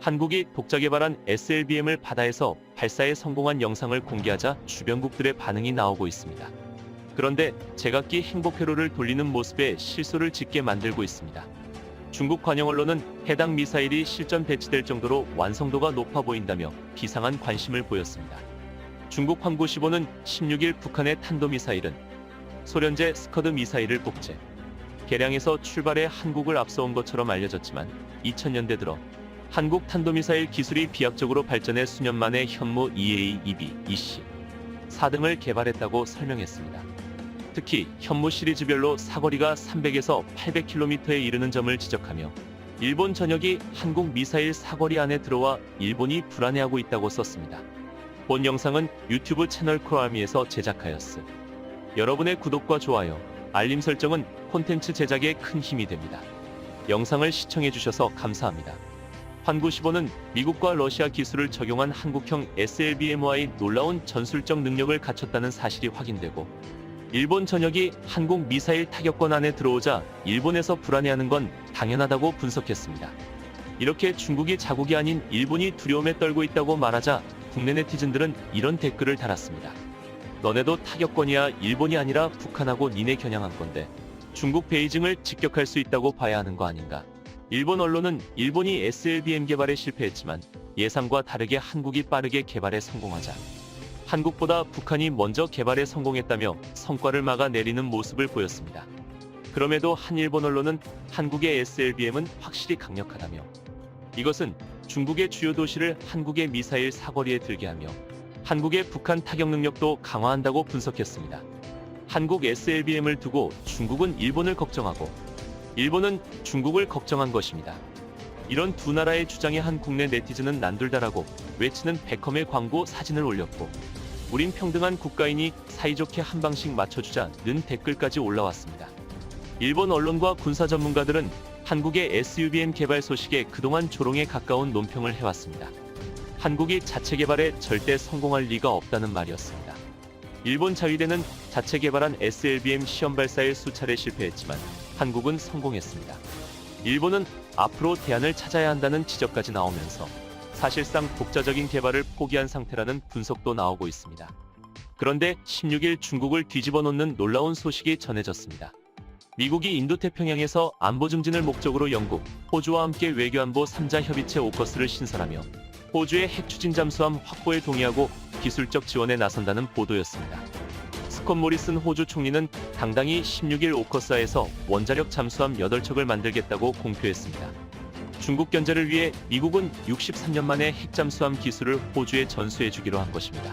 한국이 독자 개발한 SLBM을 바다에서 발사에 성공한 영상을 공개하자 주변국들의 반응이 나오고 있습니다. 그런데 제각기 행복회로를 돌리는 모습에 실소를 짓게 만들고 있습니다. 중국 관영 언론은 해당 미사일이 실전 배치될 정도로 완성도가 높아 보인다며 비상한 관심을 보였습니다. 중국 환구시보는 16일 북한의 탄도미사일은 소련제 스커드 미사일을 복제, 개량해서 출발해 한국을 앞서온 것처럼 알려졌지만 2000년대 들어 한국 탄도미사일 기술이 비약적으로 발전해 수년 만에 현무 EA-2B, EC, 4등을 개발했다고 설명했습니다. 특히 현무 시리즈별로 사거리가 300에서 800km에 이르는 점을 지적하며 일본 전역이 한국 미사일 사거리 안에 들어와 일본이 불안해하고 있다고 썼습니다. 본 영상은 유튜브 채널 크로아미에서 제작하였으. 여러분의 구독과 좋아요, 알림 설정은 콘텐츠 제작에 큰 힘이 됩니다. 영상을 시청해주셔서 감사합니다. 환구시보는 미국과 러시아 기술을 적용한 한국형 SLBM의 놀라운 전술적 능력을 갖췄다는 사실이 확인되고 일본 전역이 한국 미사일 타격권 안에 들어오자 일본에서 불안해하는 건 당연하다고 분석했습니다. 이렇게 중국이 자국이 아닌 일본이 두려움에 떨고 있다고 말하자 국내 네티즌들은 이런 댓글을 달았습니다. 너네도 타격권이야 일본이 아니라 북한하고 니네 겨냥한 건데 중국 베이징을 직격할 수 있다고 봐야 하는 거 아닌가. 일본 언론은 일본이 SLBM 개발에 실패했지만 예상과 다르게 한국이 빠르게 개발에 성공하자 한국보다 북한이 먼저 개발에 성공했다며 성과를 막아내리는 모습을 보였습니다. 그럼에도 한 일본 언론은 한국의 SLBM은 확실히 강력하다며 이것은 중국의 주요 도시를 한국의 미사일 사거리에 들게 하며 한국의 북한 타격 능력도 강화한다고 분석했습니다. 한국 SLBM을 두고 중국은 일본을 걱정하고 일본은 중국을 걱정한 것입니다. 이런 두 나라의 주장에 한 국내 네티즌은 난둘다라고 외치는 베컴의 광고 사진을 올렸고 우린 평등한 국가이니 사이좋게 한 방씩 맞춰주자는 댓글까지 올라왔습니다. 일본 언론과 군사 전문가들은 한국의 SUBM 개발 소식에 그동안 조롱에 가까운 논평을 해왔습니다. 한국이 자체 개발에 절대 성공할 리가 없다는 말이었습니다. 일본 자위대는 자체 개발한 SLBM 시험 발사에 수차례 실패했지만 한국은 성공했습니다. 일본은 앞으로 대안을 찾아야 한다는 지적까지 나오면서 사실상 독자적인 개발을 포기한 상태라는 분석도 나오고 있습니다. 그런데 16일 중국을 뒤집어 놓는 놀라운 소식이 전해졌습니다. 미국이 인도태평양에서 안보 증진을 목적으로 영국, 호주와 함께 외교안보 3자 협의체 오커스를 신설하며 호주의 핵 추진 잠수함 확보에 동의하고 기술적 지원에 나선다는 보도였습니다. 스콧 모리슨 호주 총리는 당당히 16일 오커스하에서 원자력 잠수함 8척을 만들겠다고 공표했습니다. 중국 견제를 위해 미국은 63년 만에 핵잠수함 기술을 호주에 전수해주기로 한 것입니다.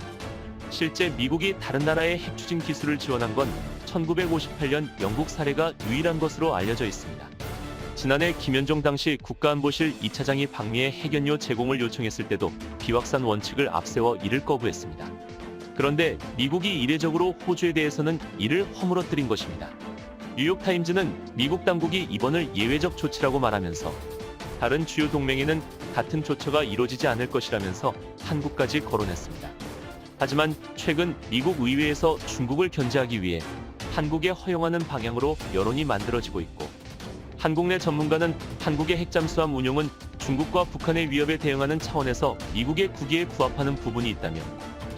실제 미국이 다른 나라의 핵 추진 기술을 지원한 건 1958년 영국 사례가 유일한 것으로 알려져 있습니다. 지난해 김현종 당시 국가안보실 2차장이 방미에 핵연료 제공을 요청했을 때도 비확산 원칙을 앞세워 이를 거부했습니다. 그런데 미국이 이례적으로 호주에 대해서는 이를 허물어뜨린 것입니다. 뉴욕타임즈는 미국 당국이 이번을 예외적 조치라고 말하면서 다른 주요 동맹에는 같은 조처가 이루어지지 않을 것이라면서 한국까지 거론했습니다. 하지만 최근 미국 의회에서 중국을 견제하기 위해 한국에 허용하는 방향으로 여론이 만들어지고 있고 한국 내 전문가는 한국의 핵잠수함 운용은 중국과 북한의 위협에 대응하는 차원에서 미국의 국익에 부합하는 부분이 있다며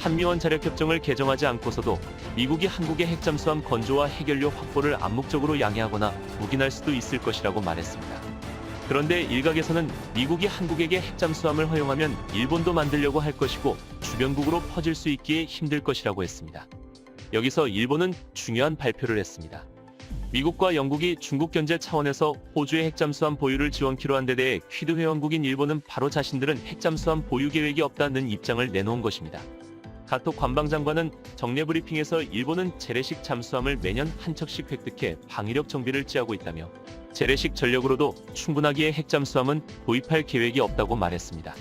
한미원 자력협정을 개정하지 않고서도 미국이 한국의 핵잠수함 건조와 핵연료 확보를 암묵적으로 양해하거나 묵인할 수도 있을 것이라고 말했습니다. 그런데 일각에서는 미국이 한국에게 핵잠수함을 허용하면 일본도 만들려고 할 것이고 주변국으로 퍼질 수 있기에 힘들 것이라고 했습니다. 여기서 일본은 중요한 발표를 했습니다. 미국과 영국이 중국 견제 차원에서 호주의 핵잠수함 보유를 지원키로 한 데 대해 퀴드 회원국인 일본은 바로 자신들은 핵잠수함 보유 계획이 없다는 입장을 내놓은 것입니다. 가토 관방장관은 정례 브리핑에서 일본은 재래식 잠수함을 매년 한 척씩 획득해 방위력 정비를 찌하고 있다며 재래식 전력으로도 충분하기에 핵잠수함은 도입할 계획이 없다고 말했습니다.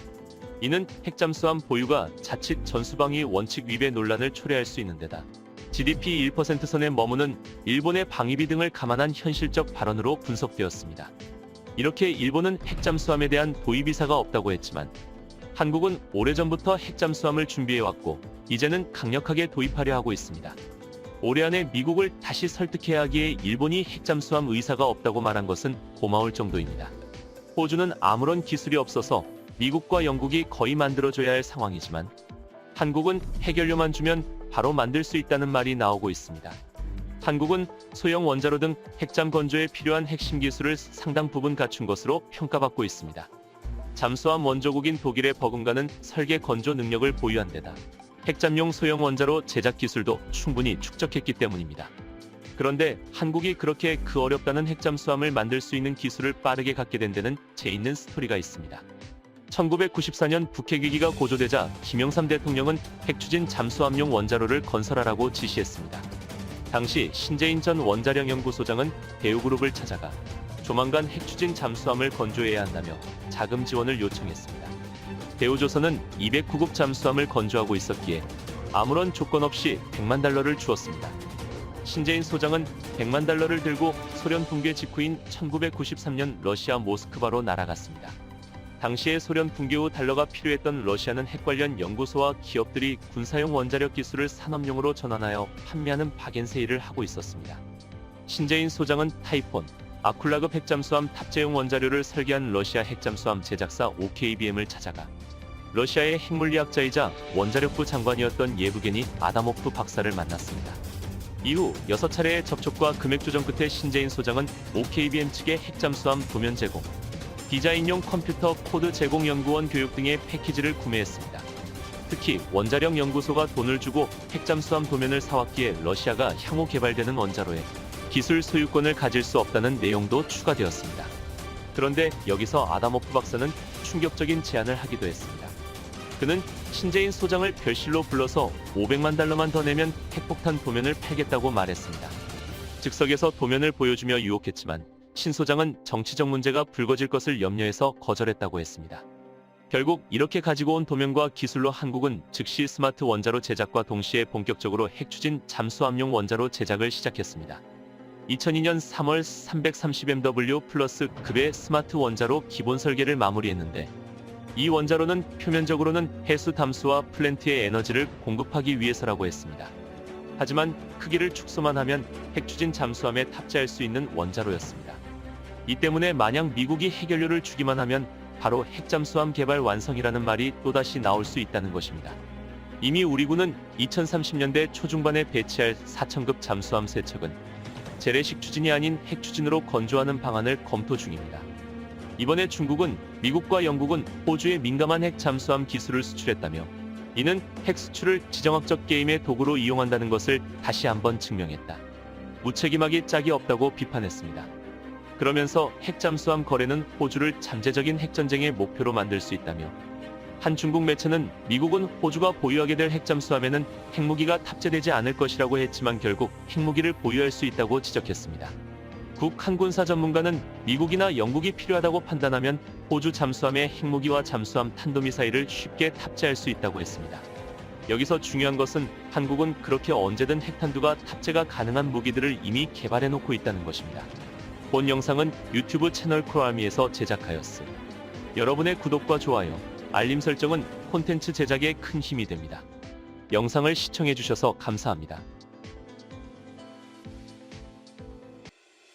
이는 핵잠수함 보유가 자칫 전수방위 원칙 위배 논란을 초래할 수 있는 데다 GDP 1% 선에 머무는 일본의 방위비 등을 감안한 현실적 발언으로 분석되었습니다. 이렇게 일본은 핵잠수함에 대한 도입 의사가 없다고 했지만 한국은 오래전부터 핵잠수함을 준비해왔고 이제는 강력하게 도입하려 하고 있습니다. 올해 안에 미국을 다시 설득해야 하기에 일본이 핵잠수함 의사가 없다고 말한 것은 고마울 정도입니다. 호주는 아무런 기술이 없어서 미국과 영국이 거의 만들어줘야 할 상황이지만 한국은 해결료만 주면 바로 만들 수 있다는 말이 나오고 있습니다. 한국은 소형 원자로 등 핵잠 건조에 필요한 핵심 기술을 상당 부분 갖춘 것으로 평가받고 있습니다. 잠수함 원조국인 독일의 버금가는 설계 건조 능력을 보유한 데다 핵잠용 소형 원자로 제작 기술도 충분히 축적했기 때문입니다. 그런데 한국이 그렇게 그 어렵다는 핵잠수함을 만들 수 있는 기술을 빠르게 갖게 된 데는 재있는 스토리가 있습니다. 1994년 북핵위기가 고조되자 김영삼 대통령은 핵추진 잠수함용 원자로를 건설하라고 지시했습니다. 당시 신재인 전 원자력 연구소장은 대우그룹을 찾아가 조만간 핵추진 잠수함을 건조해야 한다며 자금 지원을 요청했습니다. 대우조선은 209급 잠수함을 건조하고 있었기에 아무런 조건 없이 100만 달러를 주었습니다. 신재인 소장은 100만 달러를 들고 소련 붕괴 직후인 1993년 러시아 모스크바로 날아갔습니다. 당시에 소련 붕괴 후 달러가 필요했던 러시아는 핵 관련 연구소와 기업들이 군사용 원자력 기술을 산업용으로 전환하여 판매하는 박앤세일을 하고 있었습니다. 신재인 소장은 타이폰, 아쿨라급 핵잠수함 탑재용 원자료를 설계한 러시아 핵잠수함 제작사 OKBM을 찾아가 러시아의 핵물리학자이자 원자력부 장관이었던 예브게니 아다모프 박사를 만났습니다. 이후 6차례의 접촉과 금액 조정 끝에 신재인 소장은 OKBM 측의 핵잠수함 도면 제공, 디자인용 컴퓨터 코드 제공 연구원 교육 등의 패키지를 구매했습니다. 특히 원자력 연구소가 돈을 주고 핵잠수함 도면을 사왔기에 러시아가 향후 개발되는 원자로에 기술 소유권을 가질 수 없다는 내용도 추가되었습니다. 그런데 여기서 아다모프 박사는 충격적인 제안을 하기도 했습니다. 그는 신재인 소장을 별실로 불러서 500만 달러만 더 내면 핵폭탄 도면을 팔겠다고 말했습니다. 즉석에서 도면을 보여주며 유혹했지만 신 소장은 정치적 문제가 불거질 것을 염려해서 거절했다고 했습니다. 결국 이렇게 가지고 온 도면과 기술로 한국은 즉시 스마트 원자로 제작과 동시에 본격적으로 핵추진 잠수함용 원자로 제작을 시작했습니다. 2002년 3월 330MW 플러스 급의 스마트 원자로 기본 설계를 마무리했는데 이 원자로는 표면적으로는 해수 담수와 플랜트의 에너지를 공급하기 위해서라고 했습니다. 하지만 크기를 축소만 하면 핵추진 잠수함에 탑재할 수 있는 원자로였습니다. 이 때문에 만약 미국이 해결료를 주기만 하면 바로 핵잠수함 개발 완성이라는 말이 또다시 나올 수 있다는 것입니다. 이미 우리 군은 2030년대 초중반에 배치할 4,000급 잠수함 3척은 재래식 추진이 아닌 핵추진으로 건조하는 방안을 검토 중입니다. 이번에 중국은 미국과 영국은 호주에 민감한 핵 잠수함 기술을 수출했다며 이는 핵 수출을 지정학적 게임의 도구로 이용한다는 것을 다시 한번 증명했다. 무책임하기 짝이 없다고 비판했습니다. 그러면서 핵 잠수함 거래는 호주를 잠재적인 핵전쟁의 목표로 만들 수 있다며 한 중국 매체는 미국은 호주가 보유하게 될 핵잠수함에는 핵무기가 탑재되지 않을 것이라고 했지만 결국 핵무기를 보유할 수 있다고 지적했습니다. 국한군사 전문가는 미국이나 영국이 필요하다고 판단하면 호주 잠수함에 핵무기와 잠수함 탄도미사일을 쉽게 탑재할 수 있다고 했습니다. 여기서 중요한 것은 한국은 그렇게 언제든 핵탄두가 탑재가 가능한 무기들을 이미 개발해놓고 있다는 것입니다. 본 영상은 유튜브 채널 코랄미에서 제작하였으니 여러분의 구독과 좋아요, 알림 설정은 콘텐츠 제작에 큰 힘이 됩니다. 영상을 시청해주셔서 감사합니다.